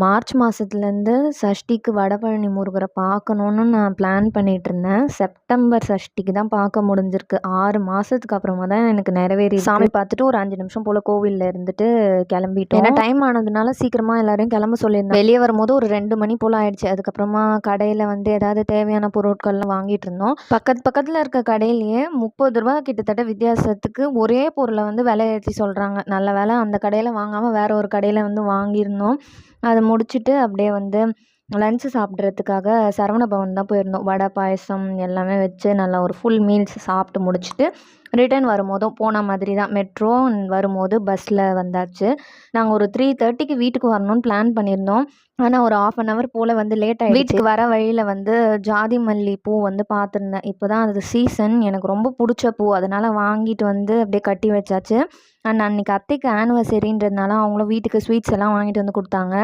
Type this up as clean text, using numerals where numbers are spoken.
March மாசத்துலேருந்து சஷ்டிக்கு Vadapalani முருகர பார்க்கணுன்னு நான் plan பண்ணிட்டுருந்தேன். செப்டம்பர் சஷ்டிக்கு தான் பார்க்க முடிஞ்சிருக்கு. 6 மாசத்துக்கு அப்புறமா தான் எனக்கு நிறைவேறிருக்கு. சாமி பார்த்துட்டு ஒரு 5 நிமிஷம் போல் கோவில்ல இருந்துட்டு கிளம்பிட்டோம். ஏன்னா டைம் ஆனதுனால சீக்கிரமா எல்லாரையும் கிளம்ப சொல்லியிருந்தேன். வெளியே வரும்போது ஒரு 2 மணி போல் ஆயிடுச்சு. அதுக்கப்புறமா கடையில் வந்து ஏதாவது தேவையான பொருட்கள்லாம் வாங்கிட்டு இருந்தோம். பக்கத்தில் இருக்க கடையிலேயே ரூ. 30 கிட்டத்தட்ட வித்தியாசத்துக்கு ஒரே பொருளை வந்து விலை ஏற்றி சொல்கிறாங்க. நல்ல வேலை அந்த கடையில் வாங்காமல் வேற ஒரு கடையில் வந்து வாங்கியிருந்தோம். அதை முடிச்சுட்டு அப்படியே வந்து லன்ச்சு சாப்பிட்றதுக்காக சரவண பவன் தான் போயிருந்தோம். வடை பாயசம் எல்லாமே வச்சு நல்லா ஒரு ஃபுல் மீல்ஸ் சாப்பிட்டு முடிச்சுட்டு ரிட்டர்ன் வரும்போதும் போன மாதிரி தான் மெட்ரோ வரும்போது பஸ்ஸில் வந்தாச்சு. நாங்கள் ஒரு 3:30க்கு வீட்டுக்கு வரணும்னு பிளான் பண்ணியிருந்தோம். ஆனால் ஒரு 1/2 hour போல் வந்து லேட் ஆகிடுச்சு. வீட்டுக்கு வர வழியில் வந்து ஜாதி மல்லி பூ வந்து பார்த்துருந்தேன். இப்போ தான் அது சீசன். எனக்கு ரொம்ப பிடிச்ச பூ, அதனால் வாங்கிட்டு வந்து அப்படியே கட்டி வச்சாச்சு. அண்ட் அன்றைக்கி அத்தைக்கு ஆனிவர்சரின்றதுனால அவங்களும் வீட்டுக்கு ஸ்வீட்ஸ் எல்லாம் வாங்கிட்டு வந்து கொடுத்தாங்க.